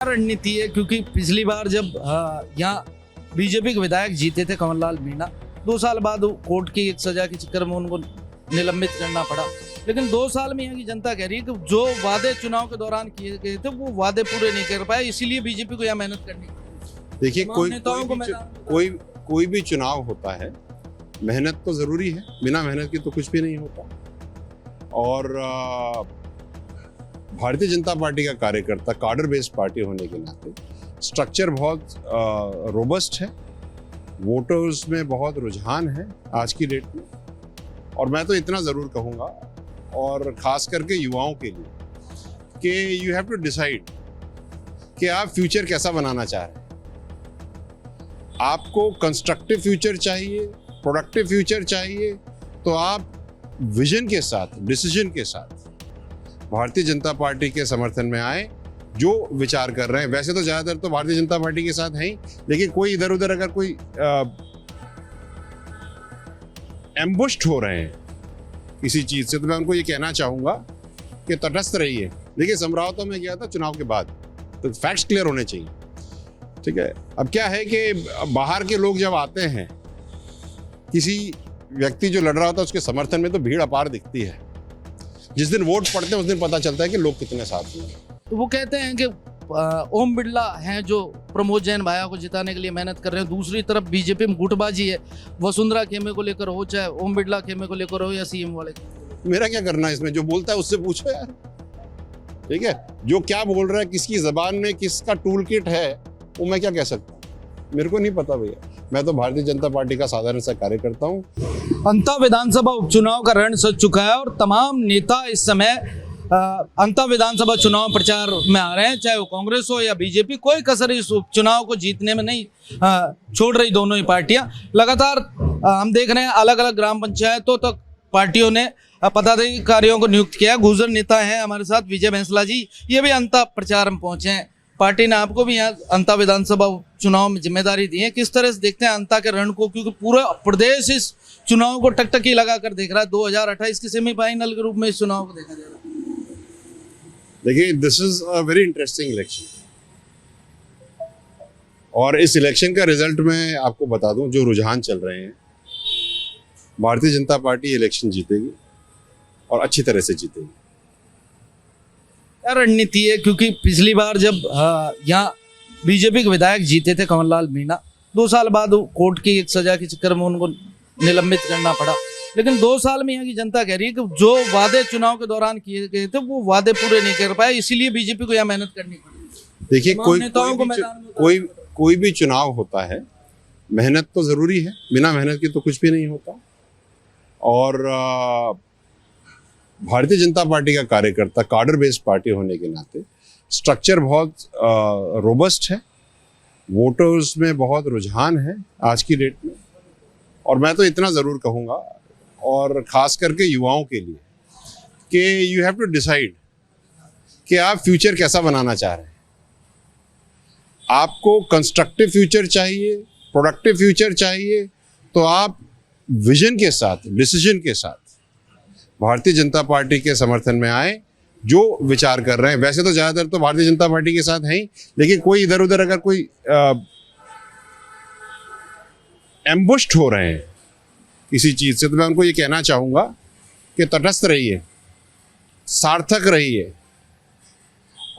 रणनीति है क्योंकि पिछली बार जब यहाँ बीजेपी के विधायक जीते थे कमललाल मीणा, 2 साल बाद कोर्ट की एक सजा के चक्कर में उनको निलंबित करना पड़ा। लेकिन 2 साल में यहाँ की जनता कह रही है कि जो वादे चुनाव के दौरान किए गए थे वो वादे पूरे नहीं कर पाए, इसीलिए बीजेपी को यहाँ मेहनत करनी पड़ी। देखिए कोई भी चुनाव होता है, मेहनत तो जरूरी है, बिना मेहनत के तो कुछ भी नहीं होता। और भारतीय जनता पार्टी का कार्यकर्ता कार्डर बेस्ड पार्टी होने के नाते स्ट्रक्चर बहुत रोबस्ट है, वोटर्स में बहुत रुझान है आज की डेट में। और मैं तो इतना ज़रूर कहूँगा, और ख़ास करके युवाओं के लिए, कि यू हैव टू डिसाइड कि आप फ्यूचर कैसा बनाना चाह रहे हैं। आपको कंस्ट्रक्टिव फ्यूचर चाहिए, प्रोडक्टिव फ्यूचर चाहिए, तो आप विजन के साथ, डिसीजन के साथ भारतीय जनता पार्टी के समर्थन में आए, जो विचार कर रहे हैं। वैसे तो ज़्यादातर तो भारतीय जनता पार्टी के साथ हैं ही, लेकिन कोई इधर उधर अगर कोई एम्बुश्ड हो रहे हैं किसी चीज़ से, तो मैं उनको ये कहना चाहूँगा कि तटस्थ रहिए। देखिए, समरावता में गया था चुनाव के बाद, तो फैक्ट्स क्लियर होने चाहिए, ठीक है। अब क्या है कि बाहर के लोग जब आते हैं, किसी व्यक्ति जो लड़ रहा होता है उसके समर्थन में, तो भीड़ अपार दिखती है। जिस दिन वोट पड़ते हैं उस दिन पता चलता है कि लोग कितने साथ में हैं। तो वो कहते हैं कि ओम बिरला हैं जो प्रमोद जैन भाया को जिताने के लिए मेहनत कर रहे हैं। दूसरी तरफ बीजेपी में गुटबाजी है, वसुंधरा खेमे को लेकर हो, चाहे ओम बिरला खेमे को लेकर हो या सीएम वाले। मेरा क्या करना है इसमें? जो बोलता है उससे पूछो यार, ठीक है। जो क्या बोल रहा है, किसकी जबान में किसका टूल किट है, वो मैं क्या कह सकता हूँ? मेरे को नहीं पता भैया। मैं तो भारतीय जनता पार्टी का साधारण सा कार्यकर्ता हूँ। अंता विधानसभा उपचुनाव का रण सज चुका है और तमाम नेता इस समय अंता विधानसभा चुनाव प्रचार में आ रहे हैं, चाहे वो कांग्रेस हो या बीजेपी। कोई कसर इस उपचुनाव को जीतने में नहीं छोड़ रही दोनों ही पार्टियां। लगातार हम देख रहे हैं अलग अलग ग्राम पंचायतों तक पार्टियों ने पदाधिकारियों को नियुक्त किया। गुर्जर नेता हैं हमारे साथ विजय बैंसला जी, ये भी अंता प्रचार में पहुंचे हैं। पार्टी ने आपको भी यहाँ अंता विधानसभा चुनाव में जिम्मेदारी दी है, किस तरह से देखते हैं अंता के रण को? क्योंकि पूरा प्रदेश इस चुनाव को टकटकी लगा कर देख रहा है। 2028 के सेमीफाइनल के रूप में इस चुनाव को देखा जा रहा है। देखिए, this is a very interesting election, और इस इलेक्शन का रिजल्ट मैं आपको बता दूं, जो रुझान चल रहे हैं, भारतीय जनता पार्टी इलेक्शन जीतेगी और अच्छी तरह से जीतेगी। क्या रणनीति है क्योंकि पिछली बार जब यहाँ बीजेपी के विधायक जीते थे कमललाल मीणा, 2 साल बाद कोर्ट की एक सजा के चक्कर में उनको निलंबित करना पड़ा। लेकिन 2 साल में यहाँ की जनता कह रही है कि जो वादे चुनाव के दौरान किए गए थे वो वादे पूरे नहीं कर पाए, इसीलिए बीजेपी को यहाँ मेहनत करनी पड़ी। देखिए, कोई भी चुनाव होता है, मेहनत तो जरूरी है, बिना मेहनत के तो कुछ भी नहीं होता। और भारतीय जनता पार्टी का कार्यकर्ता कार्डर बेस्ड पार्टी होने के नाते स्ट्रक्चर बहुत रोबस्ट है, वोटर्स में बहुत रुझान है आज की डेट में। और मैं तो इतना ज़रूर कहूँगा, और ख़ास करके युवाओं के लिए, कि यू हैव टू डिसाइड कि आप फ्यूचर कैसा बनाना चाह रहे हैं। आपको कंस्ट्रक्टिव फ्यूचर चाहिए, प्रोडक्टिव फ्यूचर चाहिए, तो आप विजन के साथ, डिसीजन के साथ भारतीय जनता पार्टी के समर्थन में आए, जो विचार कर रहे हैं। वैसे तो ज़्यादातर तो भारतीय जनता पार्टी के साथ हैं ही, लेकिन कोई इधर उधर अगर कोई एम्बुश्ड हो रहे हैं किसी चीज़ से, तो मैं उनको ये कहना चाहूँगा कि तटस्थ रहिए, सार्थक रहिए,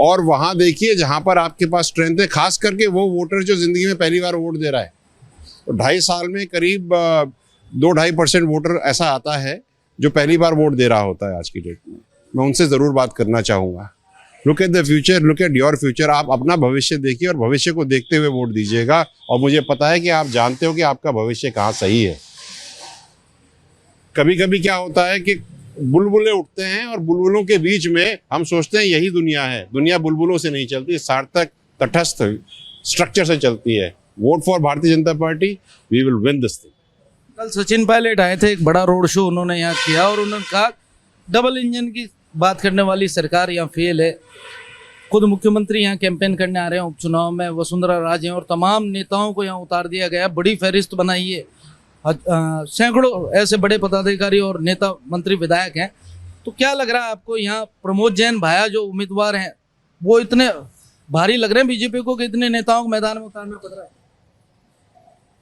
और वहाँ देखिए जहाँ पर आपके पास स्ट्रेंथ है। खास करके वो वोटर जो ज़िंदगी में पहली बार वोट दे रहा है, तो 2.5 साल में करीब 2-2.5% वोटर ऐसा आता है जो पहली बार वोट दे रहा होता है आज की डेट में। मैं उनसे ज़रूर बात करना चाहूँगा। Look at the future, look at your future. आप अपना भविष्य देखिए और भविष्य को देखते हुए वोट दीजिएगा। और मुझे पता है कि आप जानते हो कि आपका भविष्य कहाँ सही है। कभी कभी क्या होता है कि बुलबुलें उठते हैं, और बुलबुलों के बीच में हम सोचते हैं यही दुनिया है। दुनिया बुलबुलों से नहीं चलती, सार्थक तटस्थ स्ट्रक्चर से चलती है। Vote for Bharatiya Janata party, we will win this thing. कल सचिन पायलट आए थे, एक बड़ा रोड शो उन्होंने यहाँ किया, और उन्होंने कहा डबल इंजन की बात करने वाली सरकार यहाँ फेल है। खुद मुख्यमंत्री यहाँ कैंपेन करने आ रहे हैं उपचुनाव में, वसुंधरा राजे और तमाम नेताओं को यहाँ उतार दिया गया। बड़ी फहरिस्त बनाई है, सैकड़ों ऐसे बड़े पदाधिकारी और नेता, मंत्री, विधायक हैं। तो क्या लग रहा है आपको यहाँ प्रमोद जैन भाया जो उम्मीदवार हैं वो इतने भारी लग रहे हैं बीजेपी को कि इतने नेताओं को मैदान में उतारना पड़ रहा है।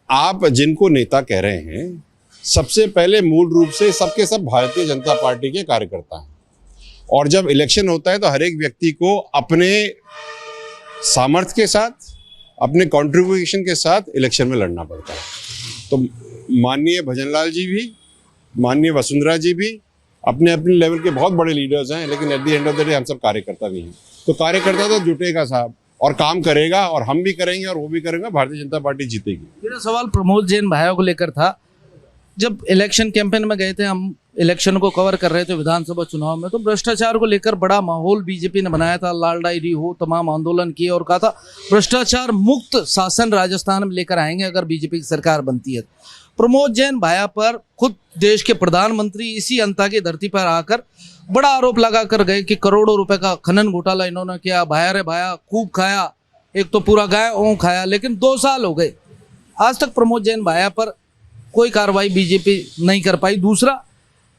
आप जिनको नेता कह रहे हैं, सबसे पहले मूल रूप से सबके सब भारतीय जनता पार्टी के कार्यकर्ता हैं, और जब इलेक्शन होता है तो हर एक व्यक्ति को अपने सामर्थ्य के साथ, अपने कंट्रीब्यूशन के साथ इलेक्शन में लड़ना पड़ता है। तो माननीय भजनलाल जी भी, माननीय वसुंधरा जी भी अपने अपने लेवल के बहुत बड़े लीडर्स हैं, लेकिन at the end of the day हम सब कार्यकर्ता भी हैं। तो कार्यकर्ता तो जुटेगा साहब, और काम करेगा, और हम भी करेंगे और वो भी करेंगे, भारतीय जनता पार्टी जीतेगी। मेरा सवाल प्रमोद जैन भाइयों को लेकर था। जब इलेक्शन कैंपेन में गए थे, हम इलेक्शन को कवर कर रहे थे विधानसभा चुनाव में, तो भ्रष्टाचार को लेकर बड़ा माहौल बीजेपी ने बनाया था, लाल डायरी हो, तमाम आंदोलन किए और कहा था भ्रष्टाचार मुक्त शासन राजस्थान में लेकर आएंगे अगर बीजेपी की सरकार बनती है। प्रमोद जैन भाया पर खुद देश के प्रधानमंत्री इसी अंता की धरती पर आकर बड़ा आरोप लगा कर गए कि करोड़ों रुपए का खनन घोटाला इन्होंने किया, भाया रे भाया खूब खाया, एक तो पूरा गाय ओं खाया। लेकिन 2 साल हो गए, आज तक प्रमोद जैन भाया पर कोई कार्रवाई बीजेपी नहीं कर पाई। दूसरा,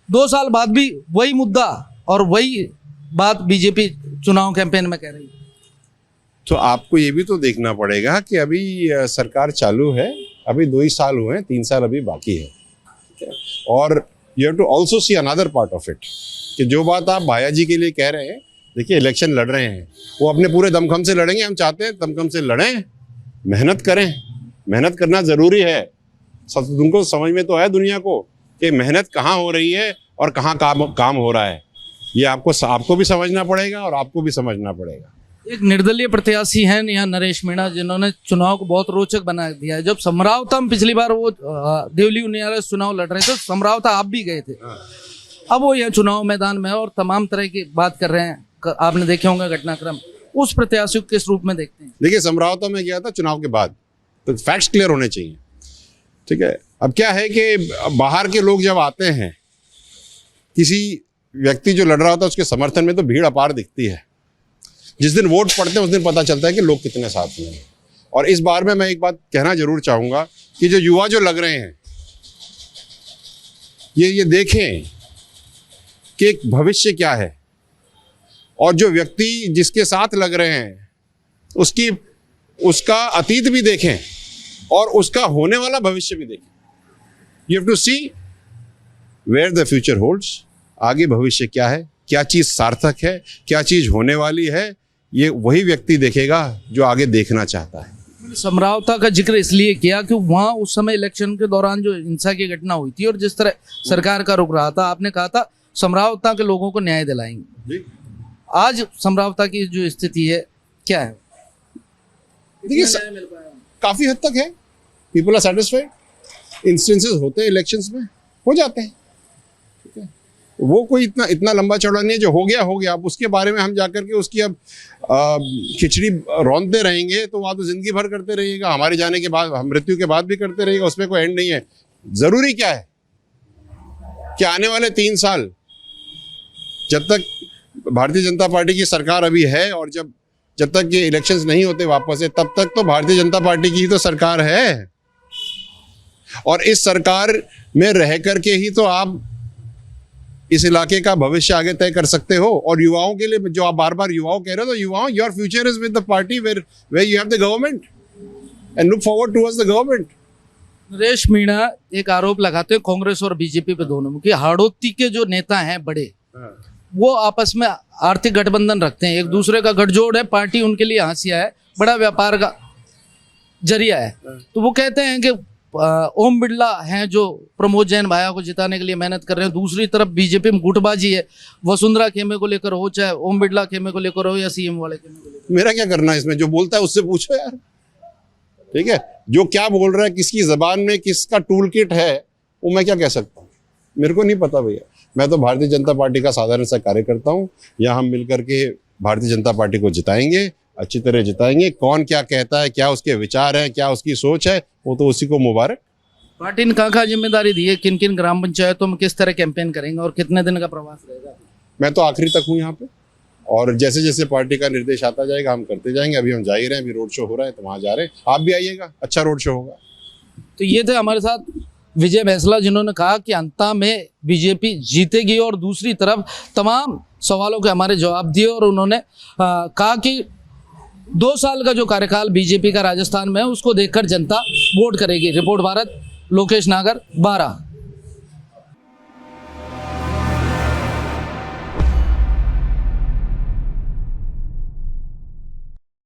2 साल बाद भी वही मुद्दा और वही बात बीजेपी चुनाव कैंपेन में कह रही है। तो आपको ये भी तो देखना पड़ेगा कि अभी सरकार चालू है, अभी 2 ही साल हुए हैं, 3 साल अभी बाकी है, ठीक है? और you have to also see another part of it, कि जो बात आप भाया जी के लिए कह रहे हैं, देखिए इलेक्शन लड़ रहे हैं, वो अपने पूरे दमखम से लड़ेंगे, हम चाहते हैं दमखम से लड़ें, मेहनत करें, मेहनत करना जरूरी है। सब तुमको समझ में तो है दुनिया को कि मेहनत कहाँ हो रही है और कहाँ काम हो रहा है, ये आपको भी समझना पड़ेगा और आपको भी समझना पड़ेगा। एक निर्दलीय प्रत्याशी हैं यहाँ नरेश मीणा, जिन्होंने चुनाव को बहुत रोचक बना दिया है। जब समरावता में पिछली बार वो देवली उनियारा चुनाव लड़ रहे थे, समरावता आप भी गए थे, अब वो यहाँ चुनाव मैदान में है और तमाम तरह की बात कर रहे हैं। आपने देखे होंगे घटनाक्रम, उस प्रत्याशी को किस रूप में देखते हैं? देखिए, समरावता में गया था चुनाव के बाद, तो फैक्ट्स क्लियर होने चाहिए, ठीक है? अब क्या है कि बाहर के लोग जब आते हैं, किसी व्यक्ति जो लड़ रहा होता है उसके समर्थन में, तो भीड़ अपार दिखती है। जिस दिन वोट पड़ते हैं उस दिन पता चलता है कि लोग कितने साथ में हैं। और इस बार में मैं एक बात कहना जरूर चाहूंगा कि जो युवा जो लग रहे हैं, ये देखें कि एक भविष्य क्या है, और जो व्यक्ति जिसके साथ लग रहे हैं उसका अतीत भी देखें और उसका होने वाला भविष्य भी देखें। You have to see where the future holds, आगे भविष्य क्या है, क्या चीज सार्थक है, क्या चीज होने वाली है, ये वही व्यक्ति देखेगा जो आगे देखना चाहता है। समरावता का जिक्र इसलिए किया कि वहाँ उस समय इलेक्शन के दौरान जो हिंसा की घटना हुई थी और जिस तरह सरकार का रुख रहा था, आपने कहा था समरावता के लोगों को न्याय दिलाएंगे। आज समरावता की जो स्थिति है क्या है? देखिए, काफी हद तक है, पीपल आर सेटिस्फाइड। इंस्टेंसेस होते हैं इलेक्शंस में, हो जाते हैं, ठीक है? वो कोई इतना लंबा चौड़ा नहीं है, जो हो गया। अब उसके बारे में हम जाकर के उसकी अब खिचड़ी रौंदते रहेंगे तो वह तो जिंदगी भर करते रहिएगा, हमारे जाने के बाद, मृत्यु के बाद भी करते रहिएगा, उसमें कोई एंड नहीं है। जरूरी क्या है कि आने वाले 3 साल, जब तक भारतीय जनता पार्टी की सरकार अभी है और जब तक ये इलेक्शंस नहीं होते वापस से, तब तक तो भारतीय जनता पार्टी की ही तो सरकार है। और इस सरकार में रह करके ही तो आप इस इलाके का भविष्य आगे तय कर सकते हो। और युवाओं के लिए, जो आप बार बार युवाओं कह रहे हो, तो युवाओं, your future is with the party wear you have the government and look forward towards the government. Naresh Meena एक आरोप लगाते हैं कांग्रेस और बीजेपी पे दोनों में कि हाड़ौती के जो नेता हैं बड़े, वो आपस में आर्थिक गठबंधन रखते हैं, एक दूसरे का गठजोड़ है, पार्टी उनके लिए हाशिया है, बड़ा व्यापार का जरिया है। तो वो कहते हैं कि ओम बिरला हैं जो प्रमोद जैन भाया को जिताने के लिए मेहनत कर रहे हैं, दूसरी तरफ बीजेपी में गुटबाजी है, वसुंधरा खेमे को लेकर हो, चाहे ओम बिरला खेमे को लेकर हो या सीएम वाले खेमे को लेकर। मेरा क्या करना है इसमें? जो बोलता है उससे पूछो यार, ठीक है? जो क्या बोल रहा है, किसकी जबान में किसका टूल किट है, वो मैं क्या कह सकता हूँ? मेरे को नहीं पता भैया। मैं तो भारतीय जनता पार्टी का साधारण सा कार्यकर्ता हूँ। यहाँ हम मिलकर के भारतीय जनता पार्टी को जिताएंगे, अच्छी तरह जिताएंगे। कौन क्या कहता है, क्या उसके विचार है, क्या उसकी सोच है, वो तो उसी को मुबारक। पार्टी ने कहाँ जिम्मेदारी दी है, किन किन ग्राम पंचायतों में किस तरह कैंपेन करेंगे और कितने दिन का प्रवास रहेगा? मैं तो आखिरी तक हूँ यहाँ पे, और जैसे जैसे पार्टी का निर्देश आता जाएगा हम करते जाएंगे। अभी हम जा ही रहे हैं, अभी रोड शो हो रहा है तो वहाँ जा रहे हैं, आप भी आइएगा, अच्छा रोड शो होगा। तो ये थे हमारे साथ विजय बैंसला, जिन्होंने कहा कि अंता में बीजेपी जीतेगी, और दूसरी तरफ तमाम सवालों के हमारे जवाब दिए। और उन्होंने कहा कि 2 साल का जो कार्यकाल बीजेपी का राजस्थान में है उसको देखकर जनता वोट करेगी। रिपोर्ट भारत, लोकेश नागर, 12।